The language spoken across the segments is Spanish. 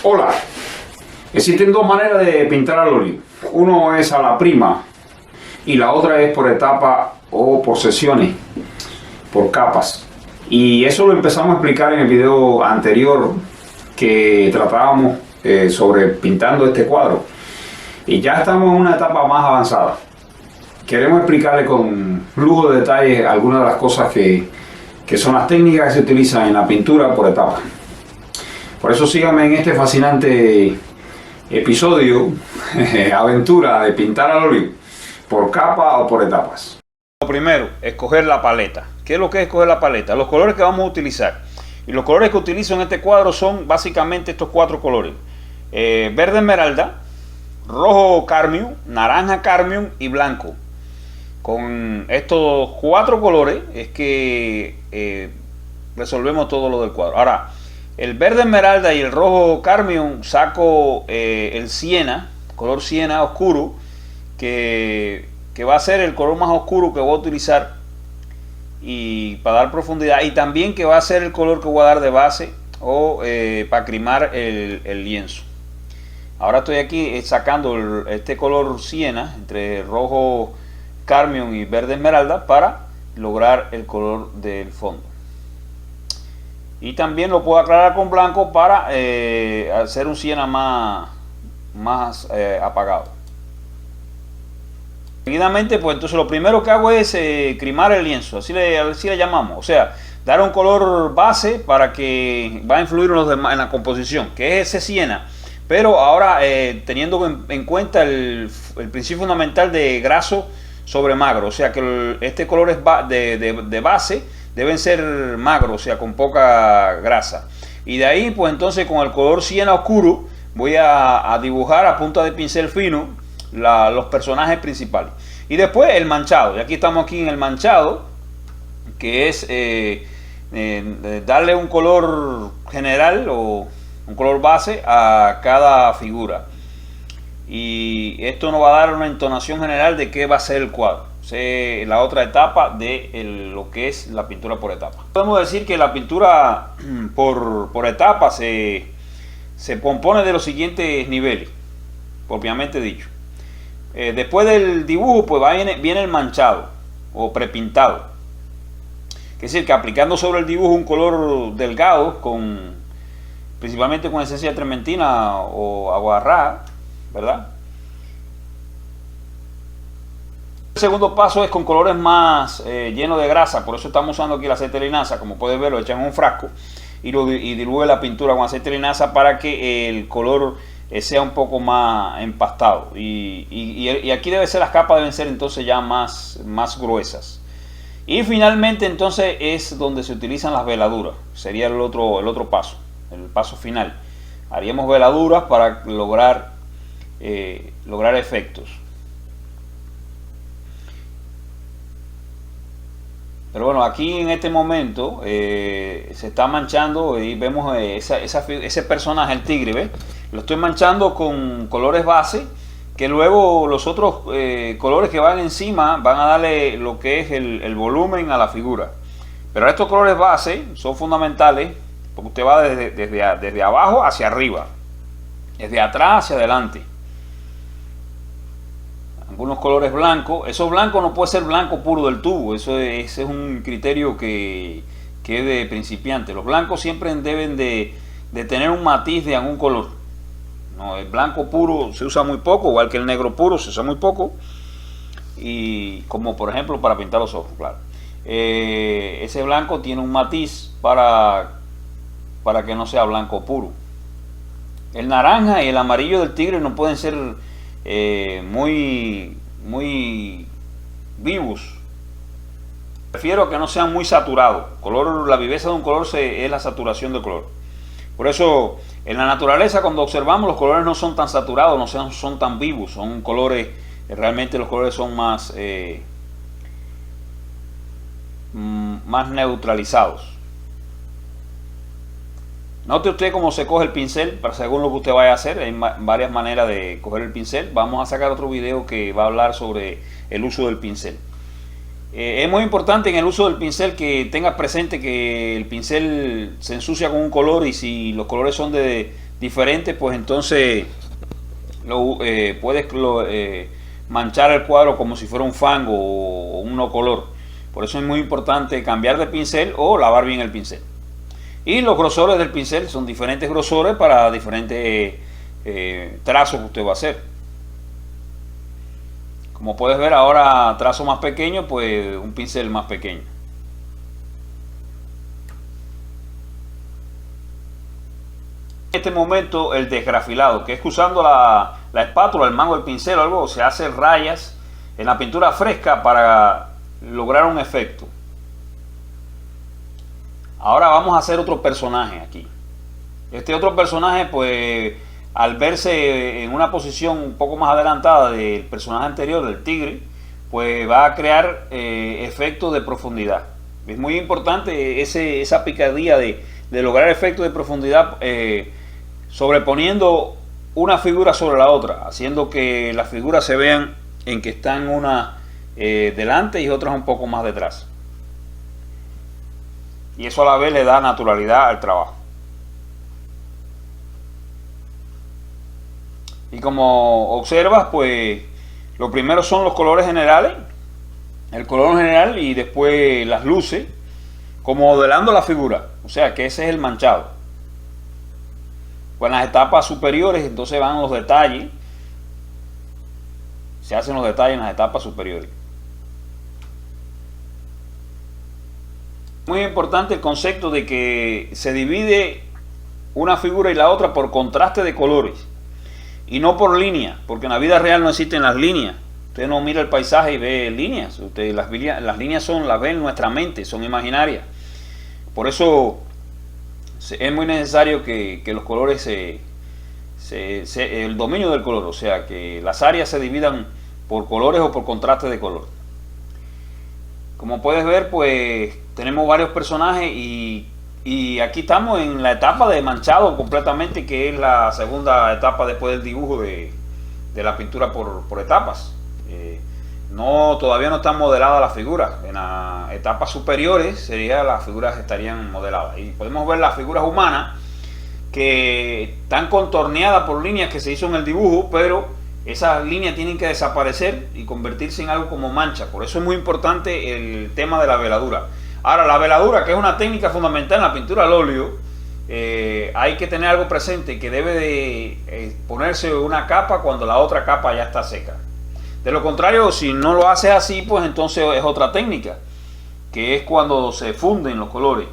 Hola, existen dos maneras de pintar al óleo. Uno es a la prima y la otra es por etapa o por sesiones, por capas. Y eso lo empezamos a explicar en el video anterior que tratábamos sobre pintando este cuadro. Y ya estamos en una etapa más avanzada. Queremos explicarle con lujo de detalle algunas de las cosas que son las técnicas que se utilizan en la pintura por etapas. Por eso síganme en este fascinante episodio, aventura de pintar al óleo, por capa o por etapas. Lo primero, escoger la paleta. ¿Qué es lo que es escoger la paleta? Los colores que vamos a utilizar. Y los colores que utilizo en este cuadro son básicamente estos cuatro colores. Verde esmeralda, rojo carmio, naranja carmio y blanco. Con estos cuatro colores es que resolvemos todo lo del cuadro. Ahora, el verde esmeralda y el rojo carmio saco el siena, color siena oscuro, que va a ser el color más oscuro que voy a utilizar y para dar profundidad, y también que va a ser el color que voy a dar de base o para crimar el lienzo. Ahora estoy aquí sacando este color siena entre rojo carmio y verde esmeralda para lograr el color del fondo. Y también lo puedo aclarar con blanco para hacer un siena más apagado. Seguidamente, pues entonces lo primero que hago es crimar el lienzo, así le llamamos. O sea, dar un color base para que va a influir en los demás, en la composición, que es ese siena. Pero ahora teniendo en cuenta el principio fundamental de graso sobre magro. O sea que este color es de base deben ser magros, o sea, con poca grasa. Y de ahí, pues entonces con el color siena oscuro voy a dibujar a punta de pincel fino los personajes principales. Y después el manchado. Y aquí estamos en el manchado, que es darle un color general o un color base a cada figura. Y esto nos va a dar una entonación general de qué va a ser el cuadro. La otra etapa de lo que es la pintura por etapa. Podemos decir que la pintura por etapa se compone de los siguientes niveles, propiamente dicho. Después del dibujo, pues viene el manchado o prepintado. Es decir, que aplicando sobre el dibujo un color delgado, principalmente con esencia de trementina o aguarrá, ¿verdad? El segundo paso es con colores más llenos de grasa, por eso estamos usando aquí el aceite de linaza. Como puedes ver, lo echan en un frasco y diluye la pintura con aceite de linaza para que el color sea un poco más empastado. Y aquí las capas deben ser entonces ya más gruesas. Y finalmente entonces es donde se utilizan las veladuras, sería el otro paso, el paso final. Haríamos veladuras para lograr efectos. Pero bueno, aquí en este momento se está manchando y vemos ese personaje, el tigre, ¿ves? Lo estoy manchando con colores base, que luego los otros colores que van encima van a darle lo que es el volumen a la figura. Pero estos colores base son fundamentales porque usted va desde abajo hacia arriba, desde atrás hacia adelante. Algunos colores blancos, esos blancos no puede ser blanco puro del tubo, ese es un criterio que es de principiante. Los blancos siempre deben de tener un matiz de algún color. No, el blanco puro se usa muy poco, igual que el negro puro se usa muy poco, y como por ejemplo para pintar los ojos, claro. Ese blanco tiene un matiz para que no sea blanco puro. El naranja y el amarillo del tigre no pueden ser muy vivos. Prefiero que no sean muy saturados. La viveza de un color es la saturación del color. Por eso en la naturaleza, cuando observamos, los colores no son tan saturados, no son tan vivos, son colores, realmente los colores son más neutralizados. Note usted cómo se coge el pincel, según lo que usted vaya a hacer. Hay varias maneras de coger el pincel. Vamos a sacar otro video que va a hablar sobre el uso del pincel. Es muy importante en el uso del pincel que tengas presente que el pincel se ensucia con un color, y si los colores son de diferentes, pues entonces puedes manchar el cuadro como si fuera un fango o un no color. Por eso es muy importante cambiar de pincel o lavar bien el pincel. Y los grosores del pincel son diferentes grosores para diferentes trazos que usted va a hacer. Como puedes ver ahora, trazo más pequeño, pues un pincel más pequeño. En este momento el desgrafilado, que es que usando la espátula, el mango del pincel o algo, se hace rayas en la pintura fresca para lograr un efecto. Ahora vamos a hacer otro personaje aquí. Este otro personaje, pues al verse en una posición un poco más adelantada del personaje anterior, del tigre, pues va a crear efectos de profundidad. Es muy importante esa picardía de lograr efectos de profundidad sobreponiendo una figura sobre la otra, haciendo que las figuras se vean en que están una delante y otras un poco más detrás. Y eso a la vez le da naturalidad al trabajo. Y como observas, pues lo primero son los colores generales, el color general y después las luces, como modelando la figura. O sea que ese es el manchado. Pues en las etapas superiores entonces van los detalles, se hacen los detalles en las etapas superiores. Muy importante el concepto de que se divide una figura y la otra por contraste de colores y no por línea, porque en la vida real no existen las líneas. Usted no mira el paisaje y ve líneas. Las líneas las ve en nuestra mente, son imaginarias. Por eso es muy necesario que los colores el dominio del color, o sea que las áreas se dividan por colores o por contraste de color. Como puedes ver, pues tenemos varios personajes y aquí estamos en la etapa de manchado completamente, que es la segunda etapa después del dibujo de la pintura por etapas. Todavía no están modeladas las figuras. En las etapas superiores las figuras estarían modeladas. Y podemos ver las figuras humanas que están contorneadas por líneas que se hizo en el dibujo, pero esas líneas tienen que desaparecer y convertirse en algo como mancha. Por eso es muy importante el tema de la veladura. Ahora, la veladura, que es una técnica fundamental en la pintura al óleo, hay que tener algo presente, que debe de ponerse una capa cuando la otra capa ya está seca. De lo contrario, si no lo haces así, pues entonces es otra técnica, que es cuando se funden los colores,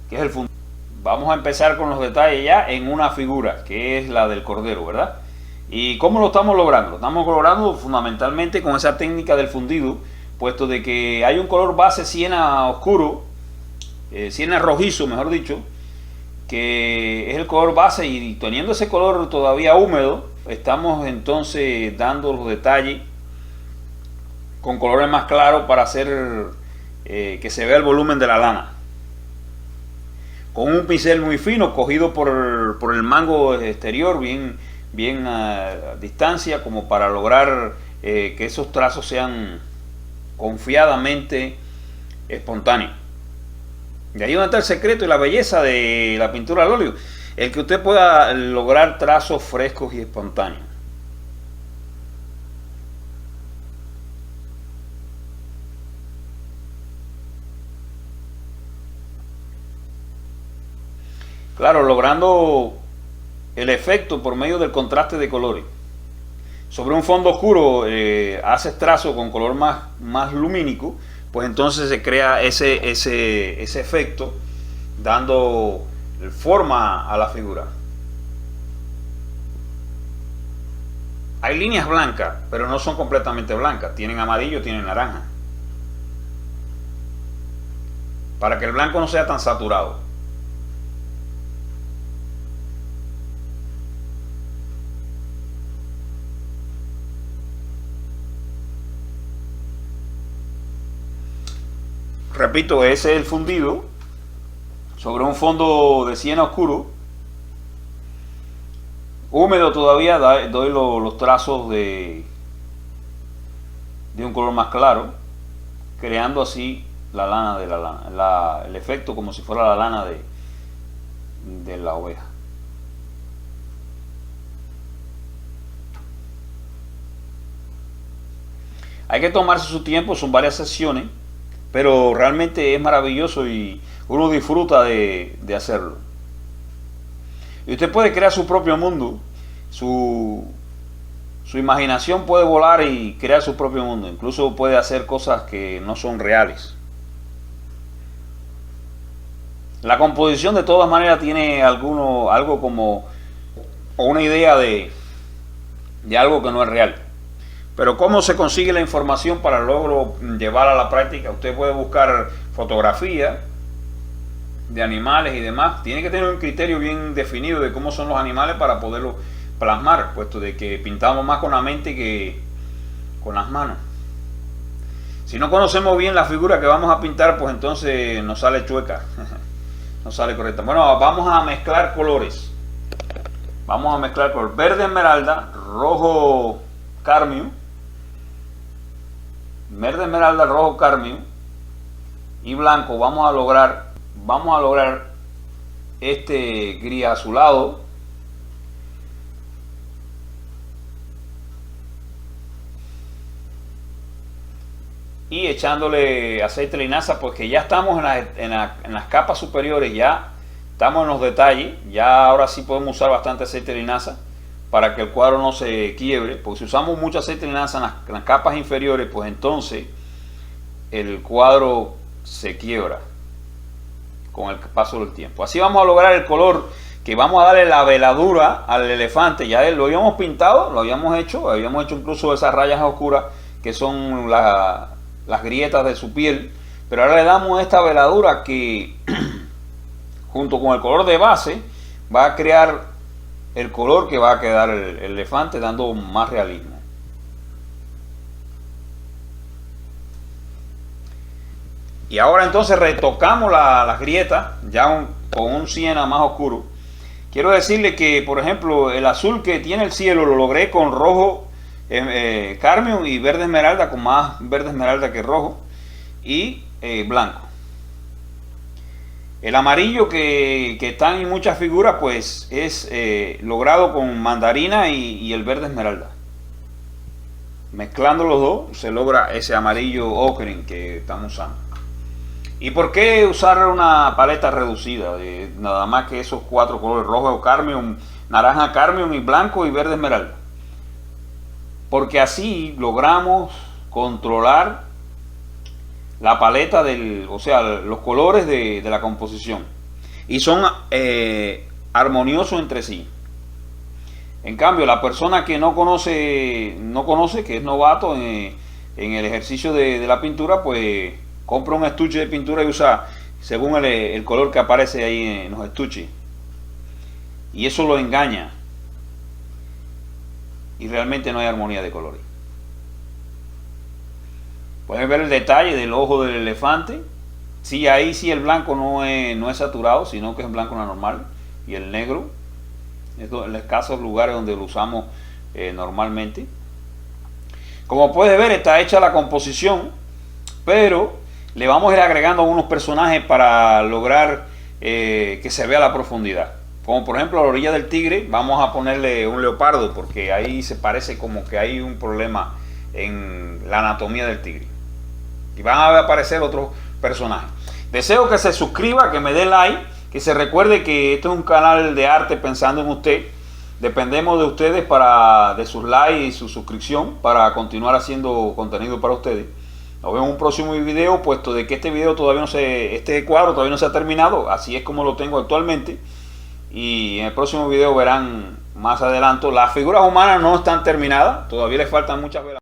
que es el fundido. Vamos a empezar con los detalles ya en una figura, que es la del cordero, ¿verdad? ¿Y cómo lo estamos logrando? Lo estamos logrando fundamentalmente con esa técnica del fundido, puesto de que hay un color base siena oscuro, siena rojizo, mejor dicho, que es el color base, y teniendo ese color todavía húmedo, estamos entonces dando los detalles con colores más claros para hacer que se vea el volumen de la lana. Con un pincel muy fino, cogido por el mango exterior, bien a distancia, como para lograr que esos trazos sean confiadamente espontáneos. Y ahí donde está el secreto y la belleza de la pintura al óleo, el que usted pueda lograr trazos frescos y espontáneos. Claro, logrando el efecto por medio del contraste de colores. Sobre un fondo oscuro haces trazo con color más lumínico, pues entonces se crea ese efecto, dando forma a la figura. Hay líneas blancas, pero no son completamente blancas, tienen amarillo, tienen naranja, para que el blanco no sea tan saturado. Repito, ese es el fundido sobre un fondo de siena oscuro, húmedo todavía. Doy los trazos de un color más claro, creando así la lana de la lana, el efecto como si fuera la lana de la oveja. Hay que tomarse su tiempo, son varias sesiones, pero realmente es maravilloso y uno disfruta de hacerlo. Y usted puede crear su propio mundo, su imaginación puede volar y crear su propio mundo, incluso puede hacer cosas que no son reales. La composición de todas maneras tiene algo como una idea de algo que no es real. Pero ¿cómo se consigue la información para luego llevar a la práctica? Usted puede buscar fotografías de animales y demás. Tiene que tener un criterio bien definido de cómo son los animales para poderlo plasmar, puesto de que pintamos más con la mente que con las manos. Si no conocemos bien la figura que vamos a pintar, pues entonces nos sale chueca, no sale correcta. Bueno, vamos a mezclar colores. Vamos a mezclar color verde esmeralda, rojo carmio, verde esmeralda, rojo carmio y blanco. Vamos a lograr este gris azulado. Y echándole aceite de linaza, pues que ya estamos en las capas superiores, ya estamos en los detalles, ya ahora sí podemos usar bastante aceite de linaza para que el cuadro no se quiebre, porque si usamos mucho aceite de linaza en las capas inferiores, pues entonces el cuadro se quiebra con el paso del tiempo. Así vamos a lograr el color que vamos a darle la veladura al elefante. Ya lo habíamos pintado, lo habíamos hecho incluso esas rayas oscuras que son las grietas de su piel, pero ahora le damos esta veladura que junto con el color de base va a crear el color que va a quedar el elefante, dando más realismo. Y ahora entonces retocamos las grietas ya con un siena más oscuro. Quiero decirle que, por ejemplo, el azul que tiene el cielo lo logré con rojo carmio y verde esmeralda, con más verde esmeralda que rojo, y blanco. El amarillo que está en muchas figuras, pues es logrado con mandarina y el verde esmeralda. Mezclando los dos se logra ese amarillo ocre que estamos usando. ¿Y por qué usar una paleta reducida de nada más que esos cuatro colores: rojo carmio, naranja carmio y blanco y verde esmeralda? Porque así logramos controlar la paleta o sea, los colores de la composición, y son armoniosos entre sí. En cambio, la persona que no conoce, que es novato en el ejercicio de la pintura, pues compra un estuche de pintura y usa según el color que aparece ahí en los estuches, y eso lo engaña, y realmente no hay armonía de colores. Pueden ver el detalle del ojo del elefante. Sí, ahí sí el blanco no es saturado, sino que es blanco normal, y el negro es en escasos lugares donde lo usamos normalmente. Como puede ver, está hecha la composición, pero le vamos a ir agregando unos personajes para lograr que se vea la profundidad. Como por ejemplo a la orilla del tigre vamos a ponerle un leopardo, porque ahí se parece como que hay un problema en la anatomía del tigre. Y van a aparecer otros personajes. Deseo que se suscriba, que me dé like, que se recuerde que esto es un canal de arte pensando en usted. Dependemos de ustedes, de sus likes y su suscripción, para continuar haciendo contenido para ustedes. Nos vemos en un próximo video, puesto de que este cuadro todavía no se ha terminado, así es como lo tengo actualmente. Y en el próximo video verán más adelanto. Las figuras humanas no están terminadas, todavía les faltan muchas velas.